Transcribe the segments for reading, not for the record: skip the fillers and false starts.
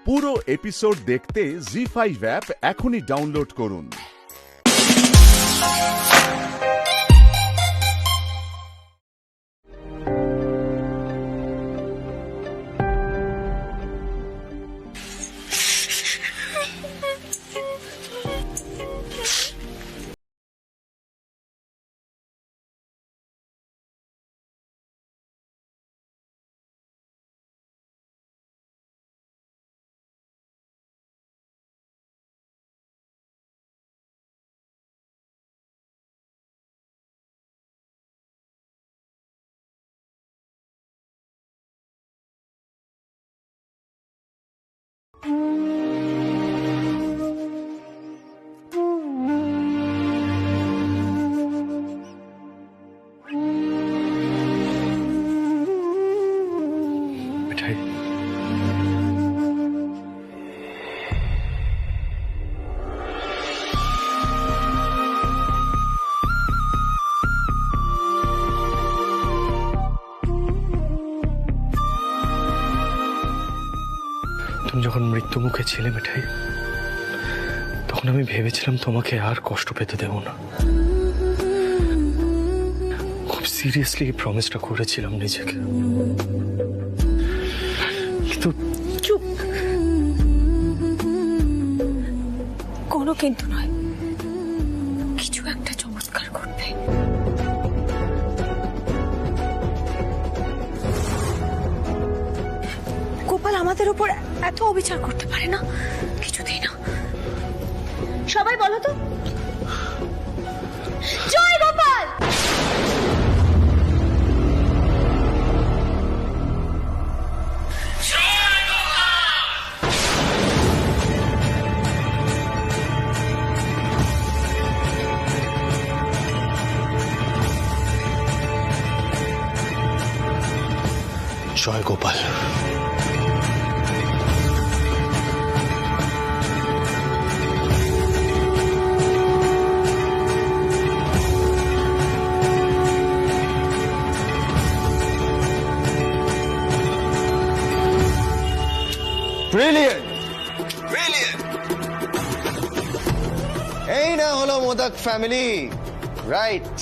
পুরো এপিসোড দেখতে জি5 অ্যাপ এখনই ডাউনলোড করুন। মিঠাই, তুমি যখন মৃত্যু মুখে ছিলে মিঠাই, তখন আমি ভেবেছিলাম তোমাকে আর কষ্ট পেতে দেব না। খুব সিরিয়াসলি এই প্রমিসটা করেছিলাম নিজেকে, কিন্তু চুপ, কোনো কিন্তু নয়, কিছু একটা চমৎকার করবে। গোপাল আমাদের উপর এত অবিচার করতে পারে না, কিছুতেই না। সবাই বলো তো, জয় গোপাল। জয় গোপাল। Brilliant, brilliant. এই না হলো মোদক ফ্যামিলি, রাইট?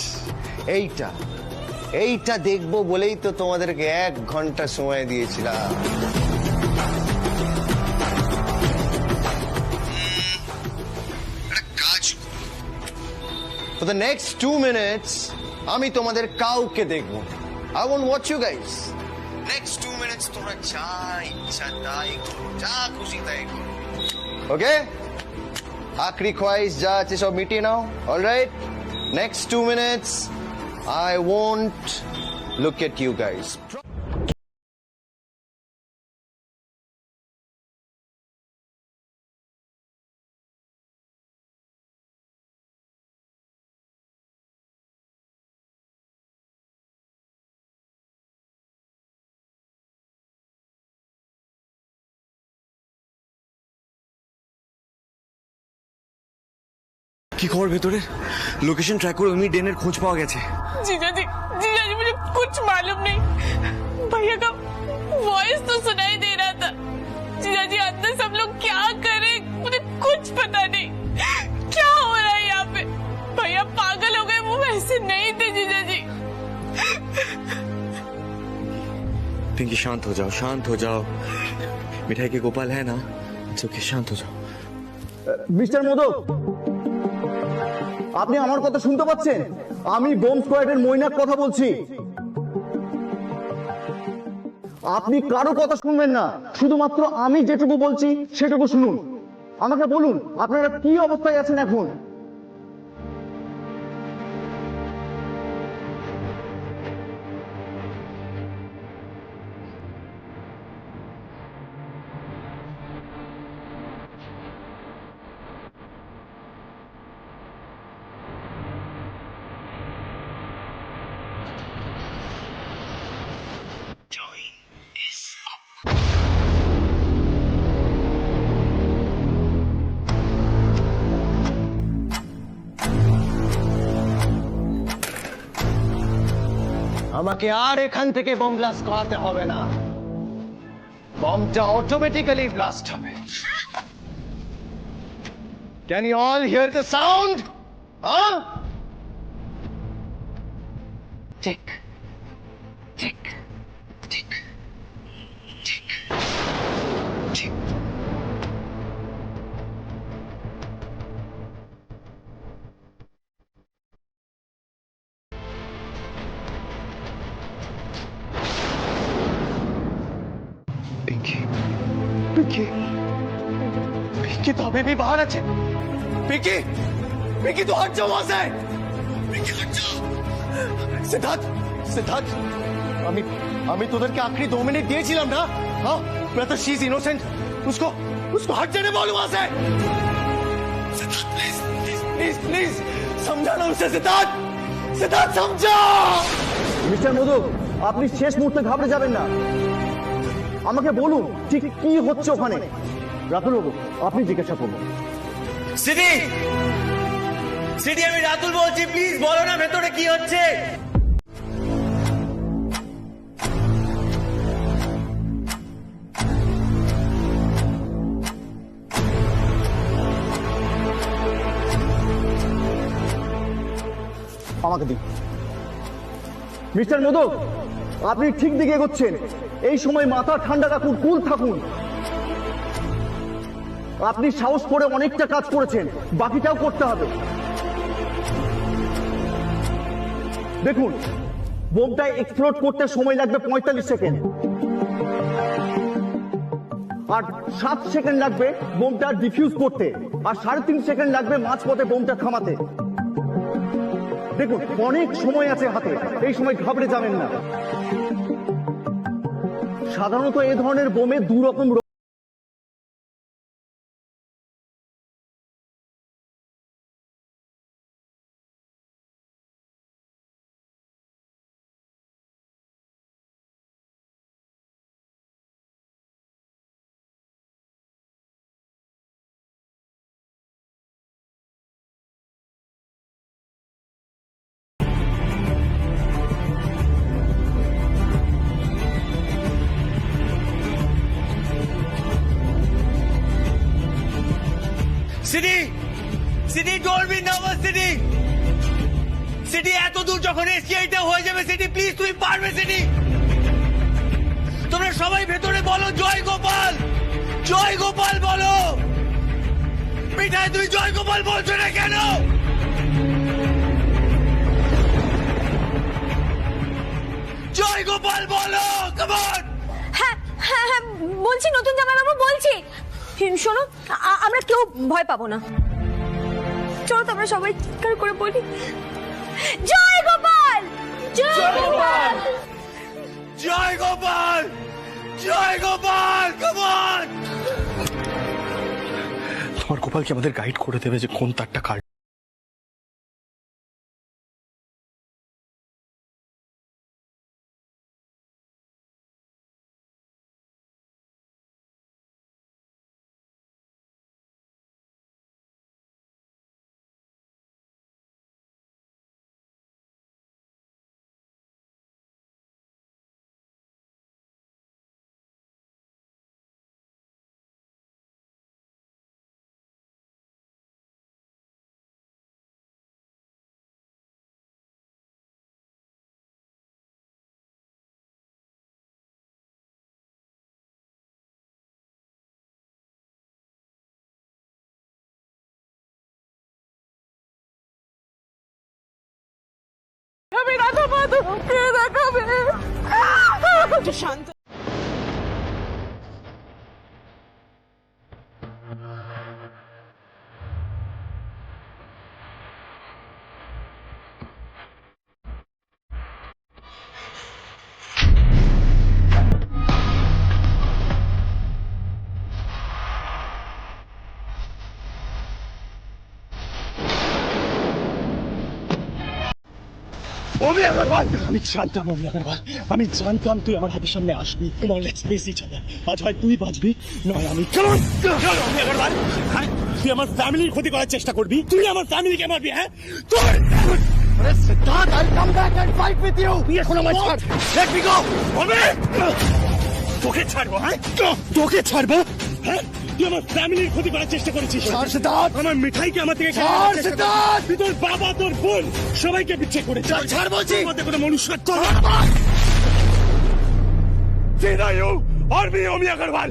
এইটা দেখবো বলেই তো তোমাদেরকে 1 ঘন্টা সময় দিয়েছিলাম। কাজ for the next 2 minutes আমি তোমাদের কাউকে দেখবো। I won't watch you guys. Next 2 minutes তোমরা যা ইচ্ছা তাই করো, যা খুশি তাই করো। ওকে, আখরি খ্বাইশ যা আছে সব মিটিয়ে নাও। Alright, next 2 minutes I won't look at you guys. কি খবর ভেতরে? লোকেশন ট্র্যাক করে উনি ডেনের খোঁজ পাওয়া গেছে। जीजा जी मुझे कुछ मालूम नहीं। भैया का वॉइस तो सुनाई दे रहा था। जीजा जी अंदर सब लोग क्या कर रहे, मुझे कुछ पता नहीं। क्या हो रहा है यहाँ पे? भैया पागल हो गए, वो वैसे नहीं थे जीजा जी। पिंकी शांत हो जाओ, शांत हो जाओ। मिठाई के गोपाल है ना? ओके, शांत हो जाओ। মিস্টার মোদক, আপনি আমার কথা শুনতে পাচ্ছেন? আমি বোম স্কোয়াডের মৈনাক কথা বলছি। আপনি কারো কথা শুনবেন না, শুধুমাত্র আমি যেটুকু বলছি সেটুকু শুনুন। আমাকে বলুন আপনারা কি অবস্থায় আছেন এখন? আমাকে আর এখান থেকে বোম ব্লাস্ট করাতে হবে না। বমটা অটোমেটিক্যালি ব্লাস্ট হবে। Can you all hear the sound? Tick tick tick tick tick. Pinky Pinky Pinky तो अभी भी बाहर আছে। पिंकी पिंकी तो हट जाओ वहां से। पिंकी हट जाओ। सिद्धार्थ सिद्धार्थ আমি আমি তোদেরকে आखिरी 2 मिनट দিয়েছিলাম না? हाँ ब्रदर शी इज इनोसेंट। उसको उसको हट जाने बोलो वहां से। Siddharth please please please please समझाना उसे। सिद्धार्थ सिद्धार्थ समझा। মিস্টার মোদক, আপনি শেষ মুহূর্তে ঘাবড়ে যাবেন না। আমাকে বলুন ঠিক কি হচ্ছে ওখানে। রাতুল বাবু, আপনি জিজ্ঞাসা করুন। সিডি সিডি, আমি রাতুল বলছি, প্লিজ বলো না ভেতরে কি হচ্ছে। আমাকে দিন। মিস্টার মোদক, আপনি ঠিক দিকে এগোচ্ছেন। এই সময় মাথা ঠান্ডা রাখুন, কুল থাকুন। আপনি সাহস করে অনেকটা কাজ করেছেন, বাকিটাও করতে হবে। দেখুন, বোমটা এক্সপ্লোড করতে সময় লাগবে 45 সেকেন্ড, আর 7 সেকেন্ড লাগবে বোমটা ডিফিউজ করতে, আর 3.5 সেকেন্ড লাগবে মাঝপথে বোমটা থামাতে। দেখুন, অনেক সময় আছে হাতে, এই সময় ঘাবড়ে যাবেন না। সাধারণত এই ধরনের বোমে 2 রকম CD CD, don't be nervous CD. CD, এত দূর যখন এসছি এইটা হয়ে যাবে। সিডি প্লিজ, তুই পারবে সিডি। তোমরা সবাই ভেতরে বলো জয় গোপাল, জয় গোপাল বলো। মিঠাই, তুই জয় গোপাল বলছো না কেন? জয় গোপাল বলো, কাম অন। হ্যাঁ হ্যাঁ হ্যাঁ বলছি, নতুন জামাইবাবু বলছি। শোনো, আমরা কেউ ভয় পাবো না। চলো তো আমরা সবাই চিৎকার করে বলি জয় গোপাল, জয় গোপাল, জয় গোপাল, জয় গোপাল, কাম অন। তোমার গোপাল কি আমাদের গাইড করে দেবে যে কোন তারটা কার? আমি রাধা মাধব, কে দেখাবে? শান্ত। আমি জানতাম আমি জানতাম তুই আমার হাতের সামনে আসবি। তোমার লেটস ফেস ইচ আদার। আজ হয় তুই বাঁচবি, নয় আমি। চলো হ্যাঁ, তুই আমার ফ্যামিলির ক্ষতি করার চেষ্টা করবি, তুই আমার ফ্যামিলিকে মারবি। হ্যাঁ তোর Siddharth, I'll come back and fight with you. তুই এখন আমার ছাড়। Let me go! তোকে ছাড়বো, হ্যাঁ তোকে ছাড়বো, হ্যাঁ তুই আমার ফ্যামিলির ক্ষতি করার চেষ্টা করেছিস। আমার মিঠাইকে আমার থেকে তুই তোর বাবা তোর বোন সবাইকে বিচ্ছেদ করে ছাড় বলছি। কোনো মনুষ্যত্ব और भी ओमी अग्रवाल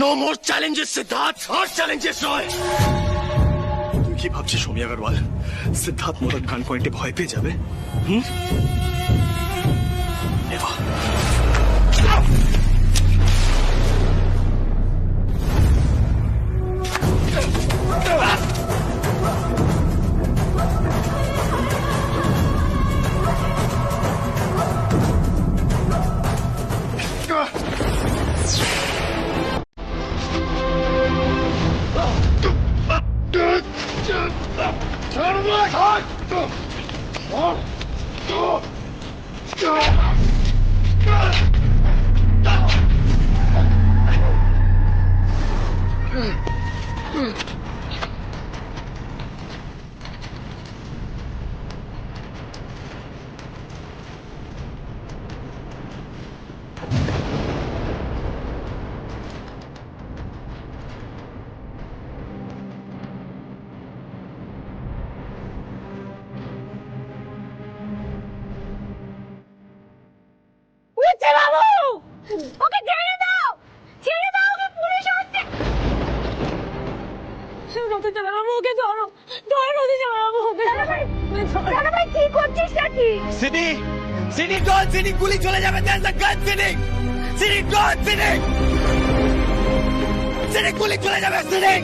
नो मोर चैलेंजेस सिद्धार्थ, और चैलेंजेस নয়। তুই কি ভাবছিস ওমি अग्रवाल সিদ্ধার্থ মোড়ার গান পয়েন্টে ভয় পেয়ে যাবে? Never. ওকে ছেড়ে দাও, ছেড়ে দাও, ওকে পুলিশ আসছে। নতুন জামাইবাবু ওকে ধরো, ধরো নতুন জামাইবাবু ওকে। জামাইবাবু কি করছিস নাকি? সিডি, সিডি ডন, সিডি গুলি চলে যাবে। দেয়ার দ্য গান সিডি, সিডি ডন, সিডি, সিডি গুলি চলে যাবে। সিডি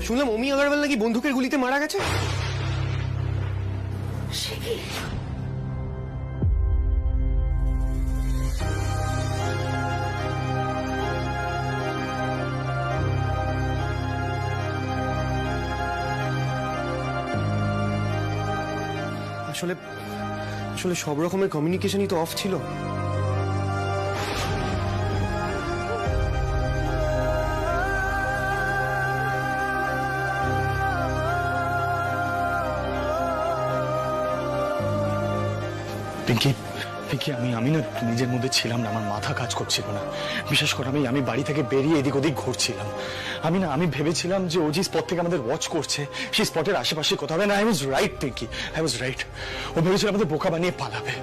শুনলাম ওমি अग्रवाल নাকি বন্দুকের গুলিতে মারা গেছে। আসলে আসলে সব রকমের কমিউনিকেশনই তো অফ ছিল। পিঙ্কি পিঙ্কি আমি না নিজের মধ্যে ছিলাম না, আমার মাথা কাজ করছিল না। বিশেষ করে আমি বাড়ি থেকে বেরিয়ে এদিক ওদিক ঘুরছিলাম। আমি ভেবেছিলাম যে ও যে স্পট থেকে আমাদের ওয়াচ করছে সেই স্পটের আশেপাশে কোথাও। না, I was right Pinky, I was right. ও ভেবেছিল আমাদের বোকা বানিয়ে পালাবে।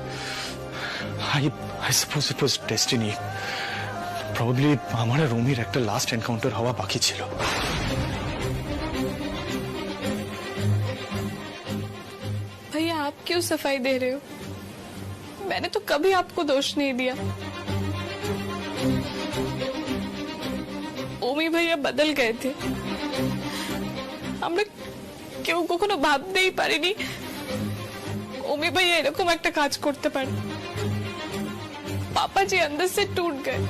I suppose it was destiny. Probably আমার আর রুমির একটা লাস্ট এনকাউন্টার হওয়া বাকি ছিল। भैया आप क्यों सफाई दे रहे हो? मैंने तो कभी आपको दोष नहीं दिया। ओमी भैया बदल गए थे। আমরা কেউ কখনো ভাবতেই পারিনি ओमी भैया এরকম একটা কাজ করতে পারে। पापा जी अंदर से टूट गए।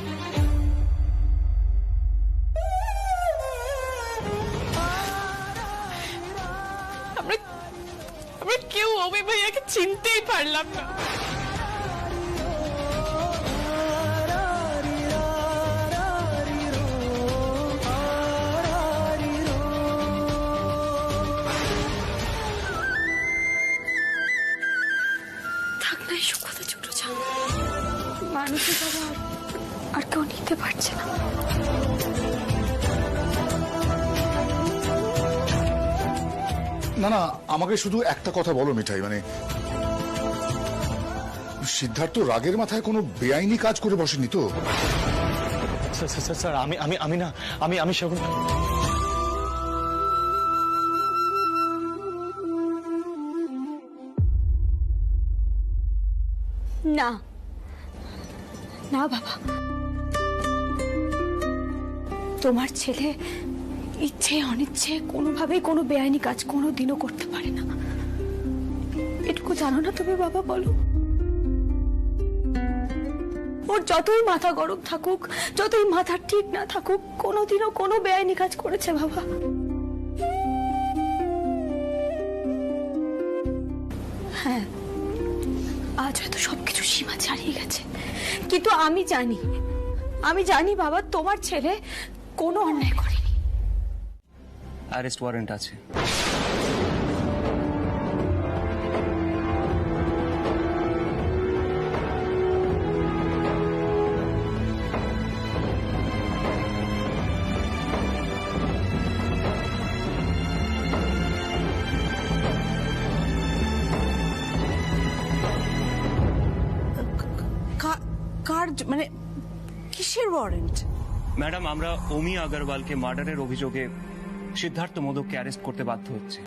আমরা কেউ ওমি ভাইয়াকে চিনতেই পারলাম না। থাক না এসব কথা, ছোট ছাড়। মানুষের বাবা আর কেউ নিতে পারছে না। না না, আমাকে শুধু একটা কথা বলো মিঠাই, মানে সিদ্ধার্থ রাগের মাথায় কোনো বেআইনি কাজ করে বসেনি তো? স্যার আমি সেরকম। না না বাবা, তোমার ছেলে ইচ্ছে অনিচ্ছে কোনোভাবেই কোনো বেআইনি কাজ কোনোদিনও করতে পারে না। এটুকু জানো না তুমি বাবা? বলো, ওর যতই মাথা গরম থাকুক, যতই মাথা ঠিক না থাকুক, কোনোদিনও কোনো বেআইনি কাজ করেছে বাবা? তো সবকিছু সীমা ছাড়িয়ে গেছে, কিন্তু আমি জানি বাবা, তোমার ছেলে কোনো অন্যায় করেনি। অ্যারেস্ট ওয়ারেন্ট আছে। কার মানে কিসের ওয়ারেন্ট? ম্যাডাম, আমরা ওমি আগরওয়ালকে মার্ডারের অভিযোগে সিদ্ধার্থ মোদককে অ্যারেস্ট করতে বাধ্য হচ্ছে।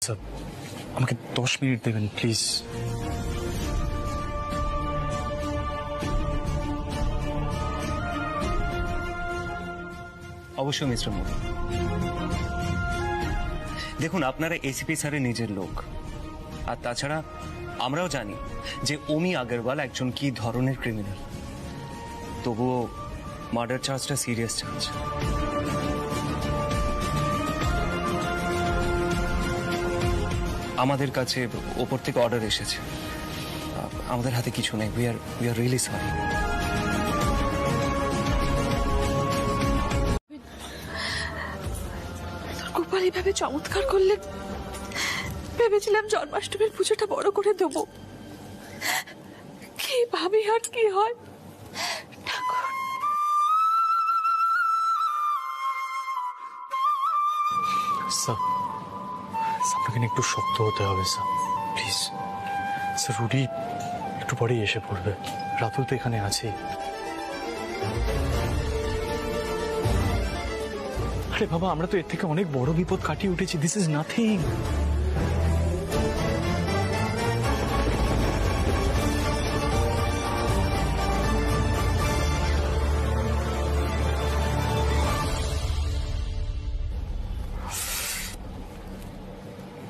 স্যার, আমাকে 10 মিনিট দেবেন প্লিজ। অবশ্যই মিস্টার মোদি। দেখুন, আপনারা এসিপি স্যারের নিজের লোক, আর তাছাড়া আমরাও জানি যে ওমি আগরওয়াল একজন কি ধরনের ক্রিমিনাল। তবুও মার্ডার চার্জটা সিরিয়াস চার্জ। আমাদের কাছে ওপর থেকে অর্ডার এসেছে, আমাদের হাতে কিছু নেই। We are really sorry. Gopal এইভাবে চমৎকার করলে ভেবেছিলাম জন্মাষ্টমীর পুজোটা বড় করে দেবো, কি ভাবি আর কি হয়। ঠাকুর, স্যার, আপনাকে না একটু শক্ত হতে হবে স্যার, প্লিজ। স্যার, রুডি একটু পরেই এসে পড়বে, রাতুল তো এখানে আছে। আরে বাবা, আমরা তো এর থেকে অনেক বড় বিপদ কাটিয়ে উঠেছি। This is nothing.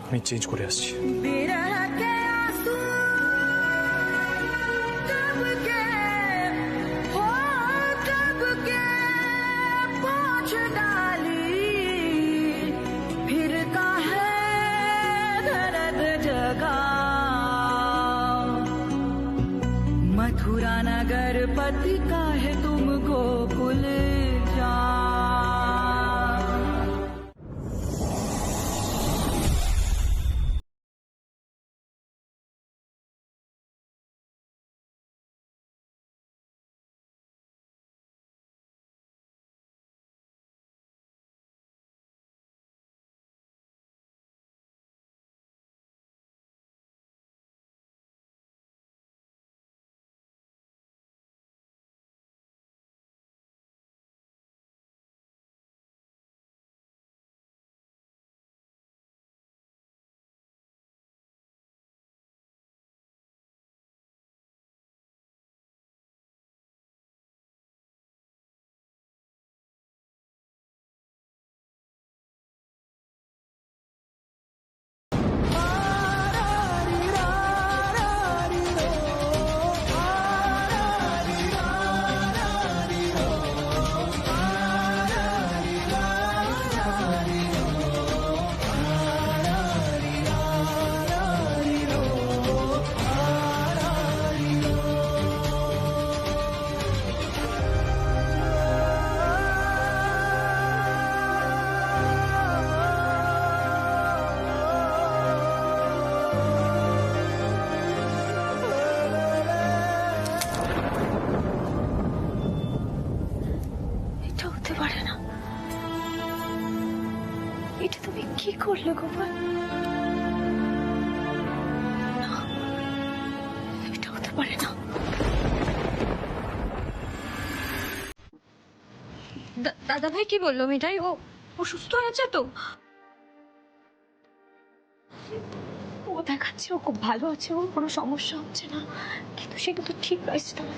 আমি চেঞ্জ করে আসছি। मथुरा नगर पति का है तुम गोकुल जा করলে গোপাল? না, এটা হতে পারে না। দাদা ভাই কি বললো মিঠাই? ও সুস্থ হয়েছে তো? ও দেখাচ্ছে ও খুব ভালো আছে, ওর কোনো সমস্যা হচ্ছে না, কিন্তু সে কিন্তু ঠিক নয় সিদ্ধমা।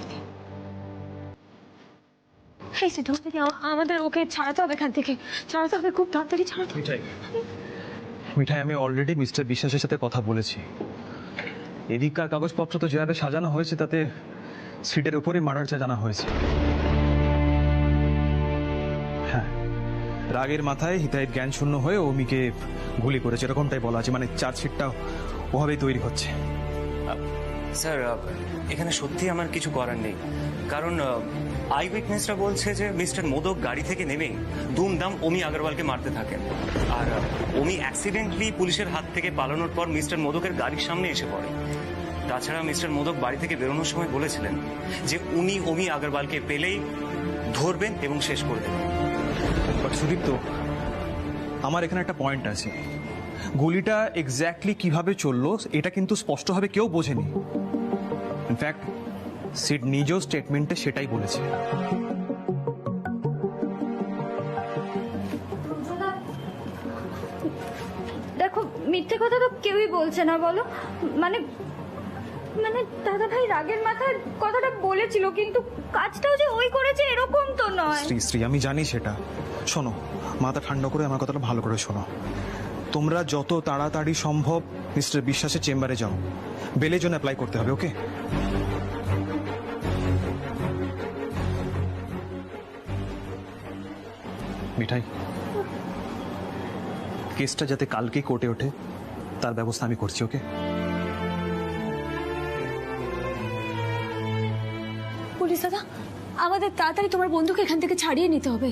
এই সিদ্ধমা দিদি, আমাদের ওকে ছাড়াতে হবে এখান থেকে, ছাড়াতে হবে, খুব তাড়াতাড়ি ছাড়াতে হবে। মিঠাই, আমি অলরেডি মিস্টার বিশ্বাসের সাথে কথা বলেছি। এদিককার কাগজপত্র তো যেভাবে সাজানো হয়েছে তাতে সিটের উপরে মার্ডার জানা হয়েছে। হ্যাঁ, রাগের মাথায় হিতাহিত জ্ঞান শূন্য হয়ে অমিকে গুলি করেছে, এরকমটাই বলা আছে। মানে চার্জশিটটা ওভাবেই তৈরি হচ্ছে। স্যার, এখানে সত্যি আমার কিছু করার নেই, কারণ আই উইটনেসরা বলছে যে মিস্টার মোদক গাড়ি থেকে নেমে দুমদাম অমি আগরওয়ালকে মারতে থাকেন, আর অমি অ্যাক্সিডেন্টলি পুলিশের হাত থেকে পালানোর পর মিস্টার মোদকের গাড়ির সামনে এসে পড়ে। তাছাড়া মিস্টার মোদক বাড়ি থেকে বেরোনোর সময় বলেছিলেন যে উনি অমি আগরওয়ালকে পেলেই ধরবেন এবং শেষ করে দেবেন। বাট সুদীপ্ত, আমার এখানে একটা পয়েন্ট আছে। গুলিটা এক্স্যাক্টলি কিভাবে চললো এটা কিন্তু স্পষ্টভাবে কেউ বোঝেনি। ইনফ্যাক্ট সিড নিজেও স্টেটমেন্টে সেটাই বলেছে। দেখো, মিথ্যে কথা তো কেউই বলছে না, বলো? মানে মানে দাদা ভাই রাগের মাথার কথাটা বলেছিল, কিন্তু কাজটাও যে ওই করেছে এরকম তো নয়। শ্রী, আমি জানি সেটা। শোনো, মাথা ঠান্ডা করে আমার কথাটা ভালো করে শোনো। তোমরা যত তাড়াতাড়ি সম্ভব মিস্টার বিশ্বাসের চেম্বারে যাও, বেলের জন্য অ্যাপ্লাই করতে হবে। ওকে? মিঠাই, কেসটা যাতে কালকে কোর্টে ওঠে তার ব্যবস্থা আমি করছি। ওকে? পুলিশ দাদা, আমাদের তাড়াতাড়ি তোমার বন্ধুকে এখান থেকে ছাড়িয়ে নিতে হবে।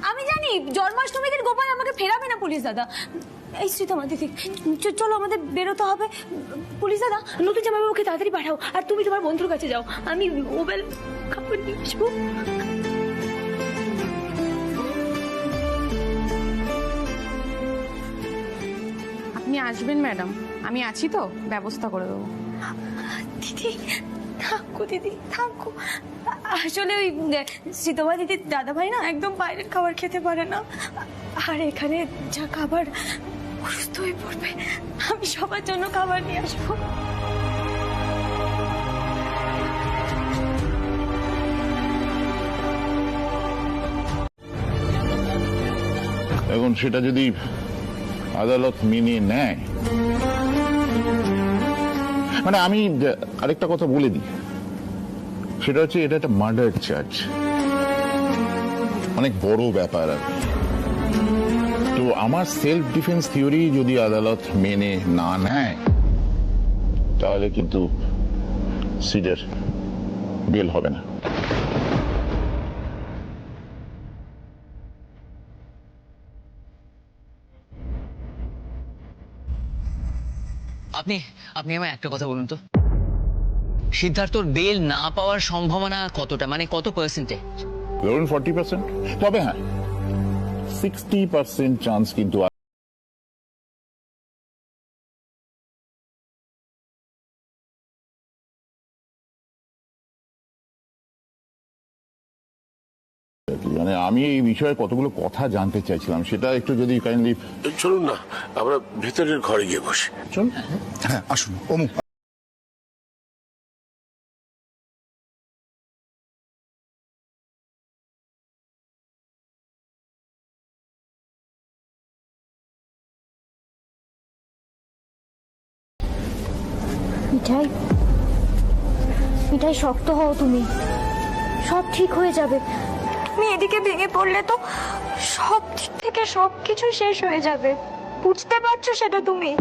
আমি জানি জন্মাষ্টমীর দিন গোপাল আমাকে ফেরাবে না পুলিশ দাদা। এই শ্রীতমা দিদি, চলো আমাদের বেরোতে হবে। পুলিশ দাদা, নতুন জামাইবাবুকে তাড়াতাড়ি পাঠাও, আর তুমি তোমার বন্ধুর কাছে যাও, আমি ওবেল খাবার নিয়ে আসবো। আপনি আসবেন ম্যাডাম, আমি আছি তো, ব্যবস্থা করে দেবো। দিদি থাকো, দিদি থাকো। আসলে ওই শ্রীতমা দিদির দাদা ভাই না একদম বাইরের খাবার খেতে পারে না, আর এখানে যা খাবার অসুস্থ হয়ে পড়বে। আমি সবার জন্য খাবার নিয়ে আসবো। এখন সেটা যদি আদালত মেনে নেয়, মানে আমি আরেকটা কথা বলে দিই, সেটা হচ্ছে এটা একটা মার্ডার চার্জ, অনেক বড় ব্যাপার আর কি। তো আমার সেলফ ডিফেন্স থিওরি যদি আদালত মেনে না নেয়, তাহলে কিন্তু সিডের বেল হবে না। আপনি আপনি আমায় একটা কথা বলুন তো, সিদ্ধার্থর বেল না পাওয়ার সম্ভাবনা কতটা, মানে কত পার্সেন্টেজ? ধরুন 40%। তবে হ্যাঁ, 60% চান্স কিন্তু মানে আমি এই বিষয়ে কতগুলো কথা জানতে চাইছিলাম, সেটা একটু যদি কাইন্ডলি। চলুন না, আমরা ভেতরের ঘরে গিয়ে বসি। চল, হ্যাঁ আসুন। অমুক মিঠাই, মিঠাই শক্ত হও, তুমি সব ঠিক হয়ে যাবে। তুমি এদিকে ভেঙে পড়লে তো সব দিক থেকে সবকিছু শেষ হয়ে যাবে, বুঝতে পারছো সেটা তুমি?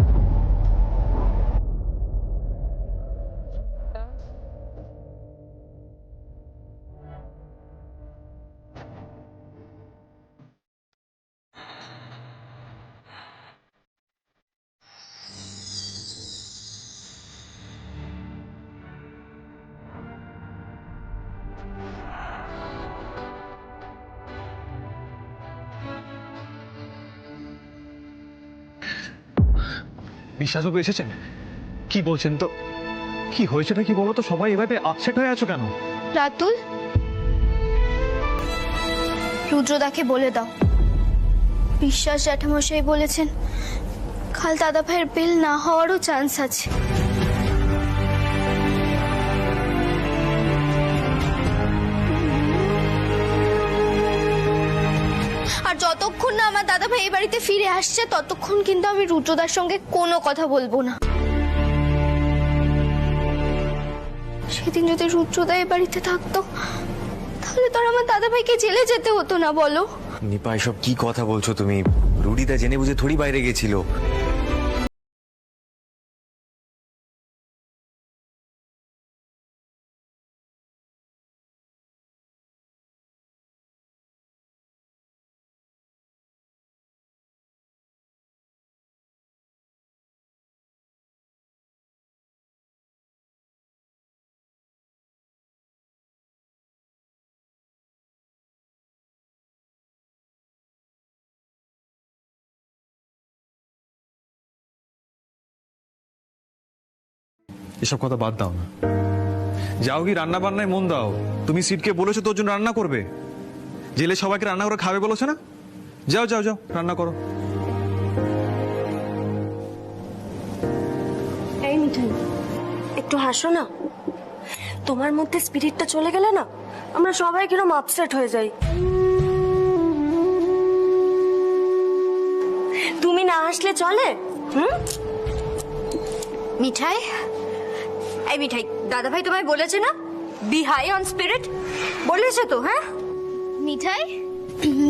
বিশ্বাসবাবু এসেছেন? কি বলছেন তো? কি হয়েছেটা কি বলো তো? সবাই এভাবে আপসেট হয়ে আছো কেন? রাতুল, রুদ্রদাকে বলে দাও, বিশ্বাস জ্যাঠামশাই বলেছেন কাল দাদা ভাইয়ের বিল না হওয়ারও চান্স আছে। আর যতক্ষণ না আমার দাদা ভাই এই বাড়িতে ফিরে আসছে ততক্ষণ কিন্তু আমি রুদ্রদার সঙ্গে কোনো কথা বলবো না। সেদিন যদি রুদ্রদা এই বাড়িতে থাকতো তাহলে তো আর আমার দাদা ভাইকে জেলে যেতে হতো না, বলো? নিপা, এসব কি কথা বলছো তুমি? রুডিদা জেনে বুঝে থোড়ি বাইরে গেছিল। এসব কথা বাদ দাও না, যাও কি রান্না বান্নায় মন দাও। তুমি সিটকে বলেছো তোর জন্য রান্না করবে, জেলে সবাইকে রান্না করে খাবে বলেছো না? যাও যাও যাও, রান্না করো। এই মিঠাই, একটু হাসো না। তোমার মধ্যে স্পিরিটটা চলে গেলে না আমরা সবাই কিরকম আপসেট হয়ে যাই। তুমি না হাসলে চলে? মিঠাই, এই মিঠাই, দাদা ভাই তোমায় বলেছে না বি হাই অন স্পিরিট? বলেছে তো? হ্যাঁ মিঠাই,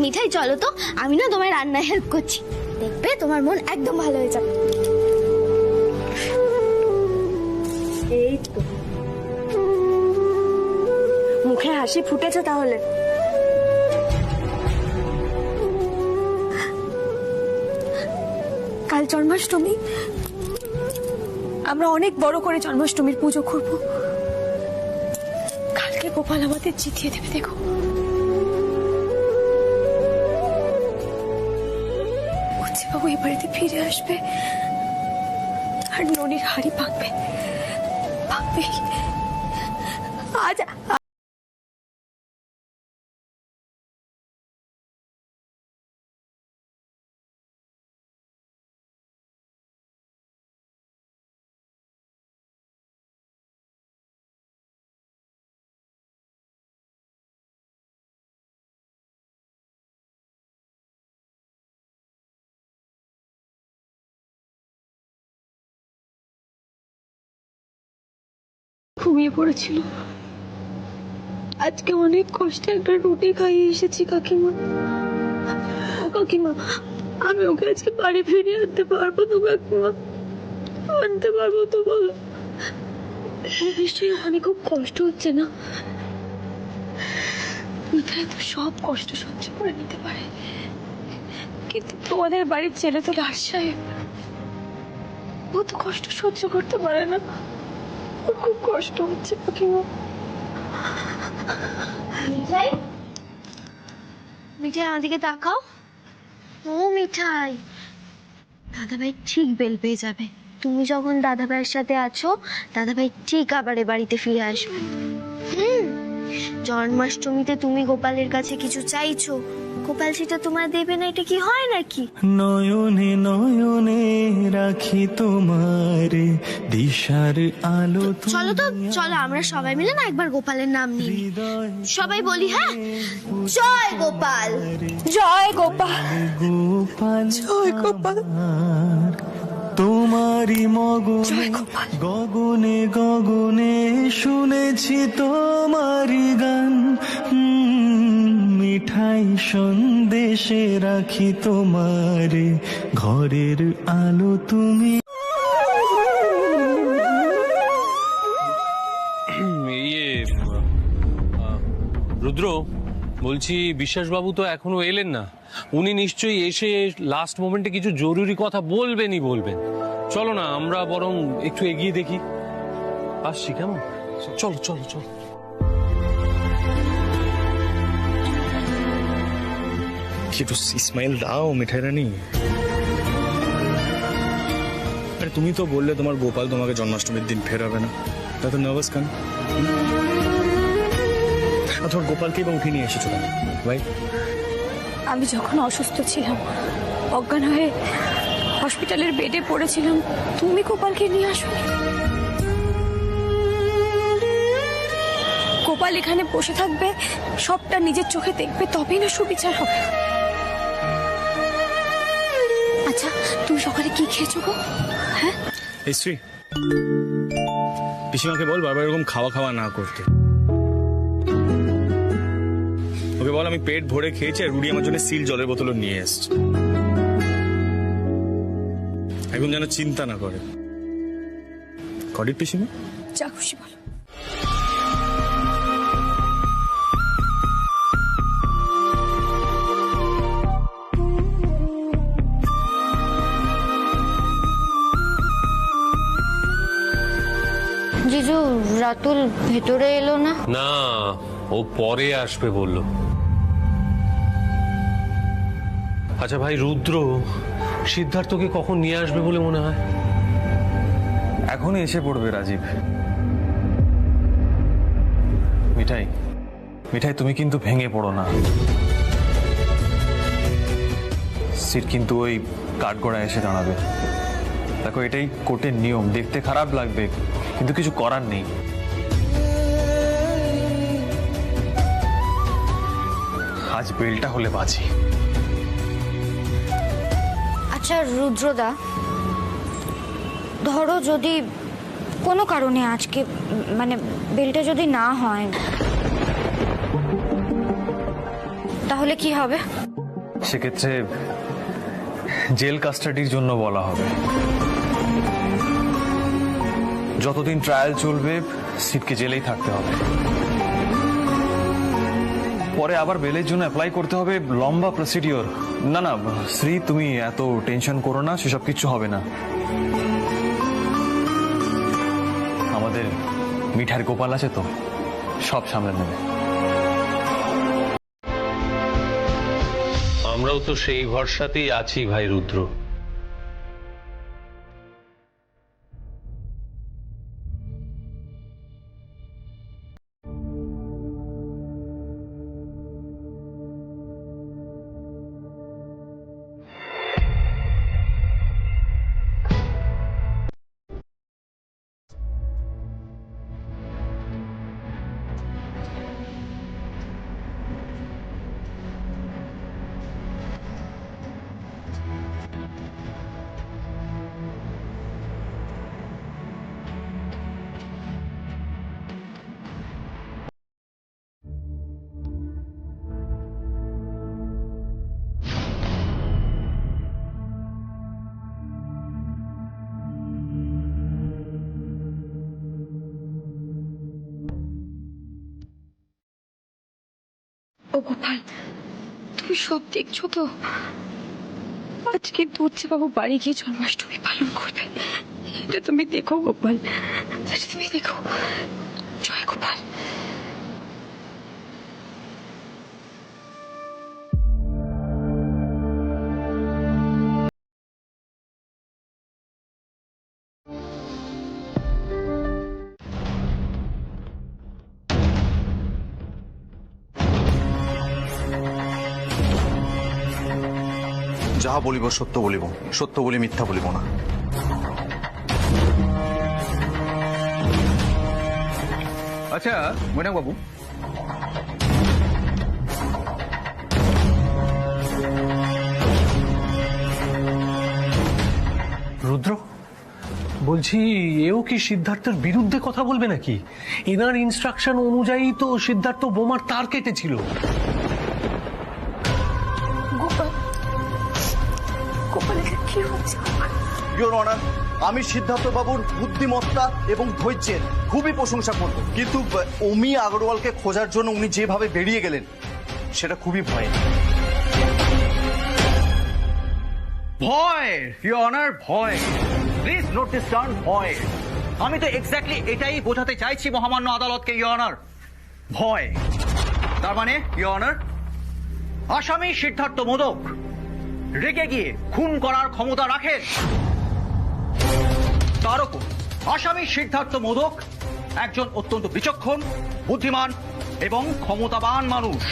মিঠাই চলো তো, আমি না তোমায় রান্নায় হেল্প করছি, দেখবে তোমার মন একদম ভালো হয়ে যাবে। এই তো মুখে হাসি ফুটেছে তাহলে। কাল জন্মাষ্টমী, আমরা অনেক বড় করে জন্মাষ্টমীর পুজো করব। কালকে গোপাল আমাদের জিতিয়ে দেবে, দেখো। বাবু এই বাড়িতে ফিরে আসবে আর ননির হাড়ি ভাঙবে, ভাঙবে। আজ ঘুমিয়ে পড়েছিল। আজকে অনেক কষ্টে একটা রুটি খাইয়ে এসেছি কাকিমা। ও কাকিমা, আমি ওকে আজকে বাড়ি ফিরিয়ে আনতে পারবো তো কাকিমা? আনতে পারবো তো বলো? নিশ্চয়ই ওখানে খুব কষ্ট হচ্ছে না? মিঠাই তো সব কষ্ট সহ্য করে নিতে পারে, কিন্তু তোমাদের বাড়ির ছেলে তো দাস সাহেব, ও তো কষ্ট সহ্য করতে পারে না। ওর খুব কষ্ট হচ্ছে কাকিমা। মিঠাই, মিঠাই আমাদিকে তাকাও। ও মিঠাই, দাদাভাই ঠিক বেল পেয়ে যাবে। তুমি যখন দাদাভাইয়ের সাথে আছো, দাদাভাই ঠিক আবার এ বাড়িতে ফিরে আসবে। জন্মাষ্টমীতে তুমি গোপালের কাছে কিছু চাইছো, গোপাল সেটা তোমার দেবে না, এটা কি হয় নাকি? নয়নে নয়নে রাখি তোমার দিশার আলো। চলো তো, চলো আমরা সবাই মিলে না একবার গোপালের নাম নিই, সবাই বলি, হ্যাঁ? জয় গোপাল, জয় গোপাল, গোপাল জয় গোপাল। তোমারি মগনে গগনে গগনে শুনেছি তোমারি গান। মিঠাই সন্দেশে রাখি তোমারে ঘরের আলো তুমি। রুদ্র, বলছি বিশ্বাসবাবু তো এখনো এলেন না। উনি নিশ্চয়ই এসে লাস্ট মোমেন্টে কিছু জরুরি কথা বলবেনই বলবেন। চলো না আমরা বরং একটু এগিয়ে দেখি। আসছি, কেমন? চলো চলো চলো। একটু স্মাইল দাও মিঠাই রানী। আরে তুমি তো বললে তোমার গোপাল তোমাকে জন্মাষ্টমীর দিন ফেরাবে না, তা তো নার্ভাস কেন? আর তোমার গোপালকে এবং উঠিয়ে নিয়ে এসেছো কেন ভাই? আমি যখন অসুস্থ ছিলাম, অজ্ঞান হয়ে হসপিটালের বেডে পড়েছিলাম, তুমি গোপালকে নিয়ে আসো। গোপাল এখানে বসে থাকবে, সবটা নিজের চোখে দেখবে, তবেই না সুবিচার হবে। আচ্ছা, তুমি সকালে কি খেয়েছো গো? হ্যাঁ এই শ্রী, পিসিমাকে বল বারবার এরকম খাওয়া খাওয়া না করতে। ওকে বল আমি পেট ভরে খেয়েছি, আর রুডি আমার জন্য সিল জলের বোতলও নিয়ে এসছে। এখন যেন চিন্তা না করে। কডিট পিসিমা? যা খুশি বলো। জিজু, রাতুল ভেতরে এলো না? না, ও পরে আসবে বললো। আচ্ছা ভাই রুদ্র, সিদ্ধার্থকে কখন নিয়ে আসবে বলে মনে হয়? এখনই এসে পড়বে রাজীব। মিঠাই, মিঠাই তুমি কিন্তু ভেঙে পড়ো না। সিট কিন্তু ওই কাঠগড়ায় এসে দাঁড়াবে। দেখো, এটাই কোর্টের নিয়ম, দেখতে খারাপ লাগবে কিন্তু কিছু করার নেই। আজ বেলটা হলে বাঁচি। আচ্ছা রুদ্রদা, ধরো যদি কোনো কারণে আজকে মানে বেলটা যদি না হয়, তাহলে কি হবে? সেক্ষেত্রে জেল কাস্টাডির জন্য বলা হবে। যতদিন ট্রায়াল চলবে সিটকে জেলেই থাকতে হবে। পরে আবার বেলের জন্য অ্যাপ্লাই করতে হবে, লম্বা প্রসিডিওর। না না শ্রী, তুমি এত টেনশন করো না, সেসব কিছু হবে না। আমাদের মিঠার গোপাল আছে তো, সব সামলে নেবে। আমরাও তো সেই ভরসাতেই আছি ভাই রুদ্র। ও গোপাল, তুমি সব দেখছো তো? আজকে বাবু বাড়ি গিয়ে জন্মাষ্টমী পালন করবে, এটা তুমি দেখো গোপাল, এটা তুমি দেখো। জয় গোপাল। যাহা বলিব সত্য বলিব, সত্য বলি মিথ্যা বলিব না। আচ্ছা মৈনাক বাবু, রুদ্র বলছি, এও কি সিদ্ধার্থের বিরুদ্ধে কথা বলবে নাকি? এনার ইনস্ট্রাকশন অনুযায়ী তো সিদ্ধার্থ বোমার তার কেটেছিল। কি হচ্ছে? ইওর অনার, আমি সিদ্ধার্থ বাবুর বুদ্ধিমত্তা এবং ধৈর্যের খুবই প্রশংসা করব, কিন্তু অমি আগরওয়ালকে খোঁজার জন্য উনি যেভাবে বেরিয়ে গেলেন সেটা খুবই ভয়ের। ভয়, ইওর অনার, ভয়। প্লিজ নোট দিস টার্ম, ভয়। আমি তো এক্স্যাক্টলি এটাই বোঝাতে চাইছি মহামান্য আদালতকে, ইওর অনার। ভয় তার মানে, ইওর অনার, আসামি সিদ্ধার্থ মোদক রেগে গিয়ে খুন করার ক্ষমতা রাখেন। তার উপর আসামি সিদ্ধার্থ মোদক একজন অত্যন্ত বিচক্ষণ, বুদ্ধিমান এবং ক্ষমতাবান মানুষ।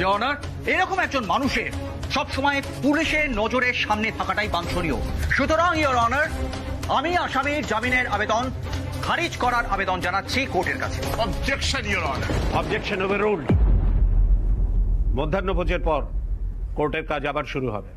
ইওর অনার, এরকম একজন মানুষের সবসময় পুলিশের নজরের সামনে থাকাটাই বাঞ্ছনীয়। সুতরাং ইওর অনার, আমি আসামির জামিনের আবেদন খারিজ করার আবেদন জানাচ্ছি কোর্টের কাছে। Objection your honour. Objection overruled. মধ্যাহ্নভোজের পর কোর্টের কাজ আবার শুরু হবে।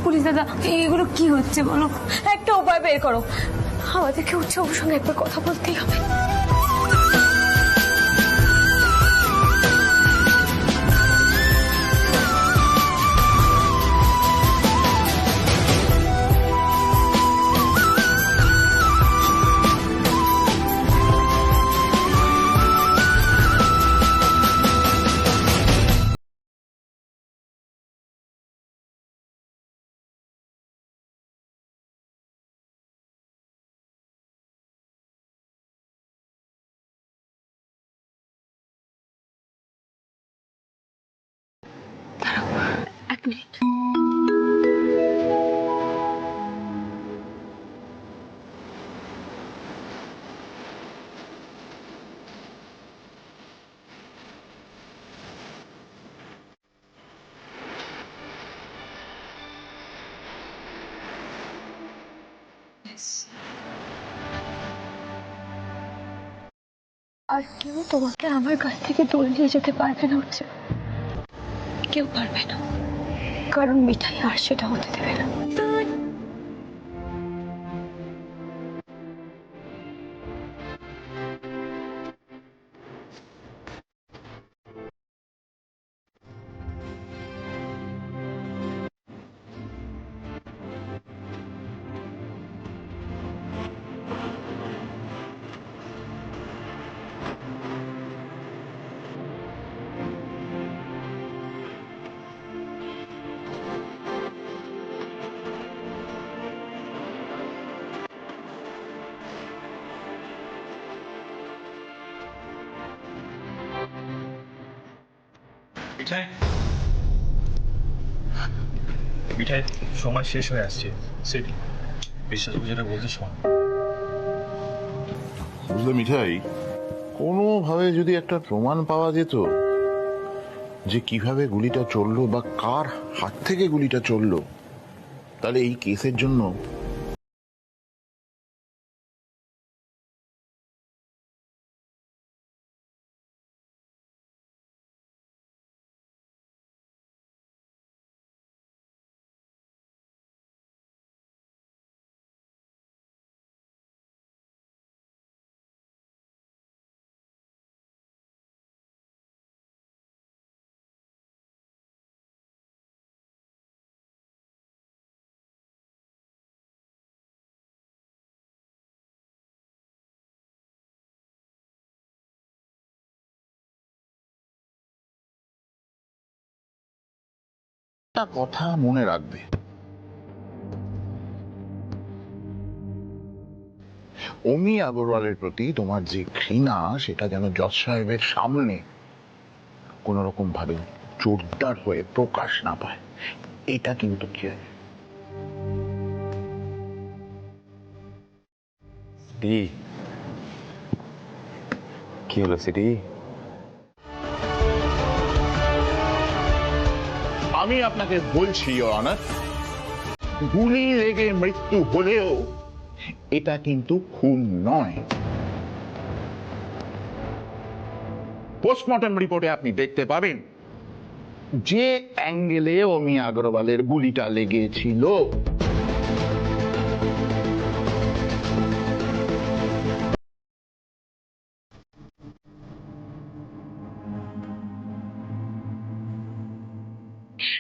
পুলিশ দাদা এগুলো কি হচ্ছে বলো, একটা উপায় বের করো। আমাদেরকে উচ্চ ওর সঙ্গে একবার কথা বলতেই হবে। এক মিনিট। আর কেউ তোমাকে আমার কাছ থেকে দূরে নিয়ে যেতে পারবে না, হচ্ছে কেউ পারবে না, কারণ মিঠাই আর সেটা হতে দেবে না। মিঠাই, সময় শেষ হয়ে আসছে। সেটি বিশ্বাস যেটা বলতে শোন। বুঝলে মিঠাই, কোনোভাবে যদি একটা প্রমাণ পাওয়া যেত যে কিভাবে গুলিটা চললো বা কার হাত থেকে গুলিটা চললো, তাহলে এই কেসের জন্য একটা কথা মনে রাখবে, অমি আগরওয়ালের প্রতি তোমার যে ঘৃণা, সেটা যেন জজ সাহেবের সামনে কোন রকম ভাবে জোরদার হয়ে প্রকাশ না পায়, এটা কিন্তু কি হলো সিটি? আমি আপনাকে বলছি ইওর অনার, গুলি লেগে মৃত্যু হলেও এটা কিন্তু খুন নয়। পোস্টমর্টম রিপোর্টে আপনি দেখতে পাবেন যে অ্যাঙ্গেলে অমি আগরওয়ালের গুলিটা লেগেছিল,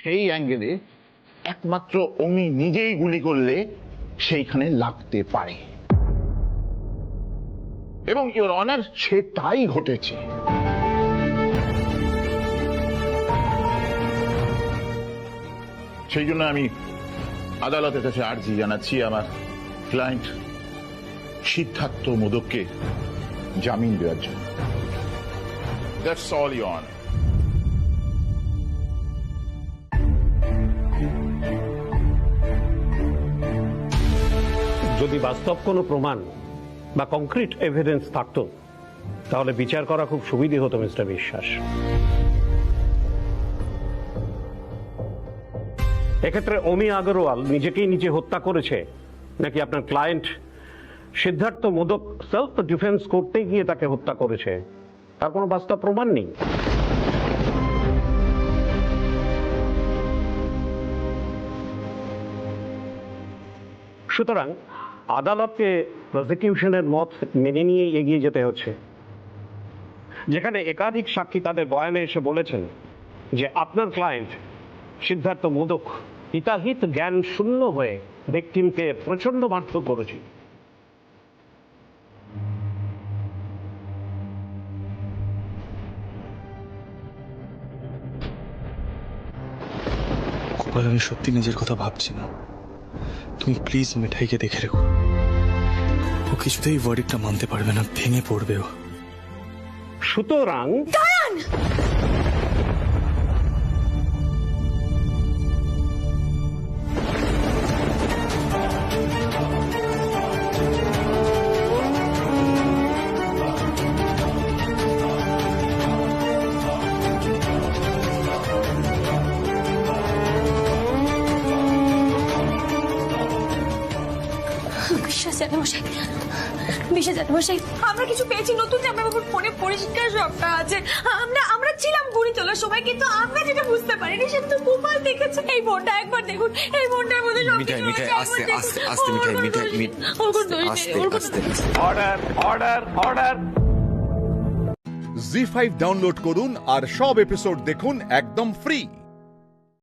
সেই অ্যাঙ্গেলে একমাত্র অমি নিজেই গুলি করলে সেইখানে লাগতে পারে, এবং ইওর অনার সেটাই ঘটেছে। সেই জন্য আমি আদালতের কাছে আর্জি জানাচ্ছি আমার ক্লায়েন্ট সিদ্ধার্থ মোদককে জামিন দেওয়ার জন্য। That's all, Your Honor. যদি বাস্তব কোনো প্রমাণ বা কংক্রিট এভিডেন্স থাকতো তাহলে বিচার করা খুব সুবিধা হতো মিস্টার বিশ্বাস। এক্ষেত্রে অমি আগরওয়াল নিজেকেই নিজে হত্যা করেছে নাকি আপনার client Siddhartha Modak self defence করতে গিয়ে তাকে হত্যা করেছে তার কোনো বাস্তব প্রমাণ নেই। সুতরাং আদালতকে প্রসিকিউশনের মত মেনে নিয়ে এগিয়ে যেতে হচ্ছে, যেখানে একাধিক সাক্ষী তাদের বয়ানে এসে বলেছেন যে আপনার ক্লায়েন্ট সিদ্ধার্থ মোদক হিতাহিত জ্ঞান শূন্য হয়ে ভিকটিমকে প্রচন্ড মারধর করেছে। গোপাল, আমি সত্যি নিজের কথা ভাবছি না। তুমি প্লিজ মিঠাইকে দেখে রেখো। ও কিছুতেই ভার্ডিক্টটা মানতে পারবে না, ভেঙে পড়বে ও। সুতরাং বিশ্বাস, আমরা কিছু পেয়েছি, নতুন জামাইবাবুর ফোনে পরিষ্কার সবটা আছে। আমরা ছিলাম গুড়ি তোলার সময়, কিন্তু আমরা যেটা বুঝতে পারিনি সেটা তো গোপাল দেখেছে। এই ফোনটা একবার দেখুন, এই ফোনটার মধ্যে মিঠাই মিঠাই আস্তে আস্তে আস্তে মিঠাই মিঠাই আস্তে আস্তে। Order order order. ZEE5 download করুন আর সব এপিসোড দেখুন একদম ফ্রি।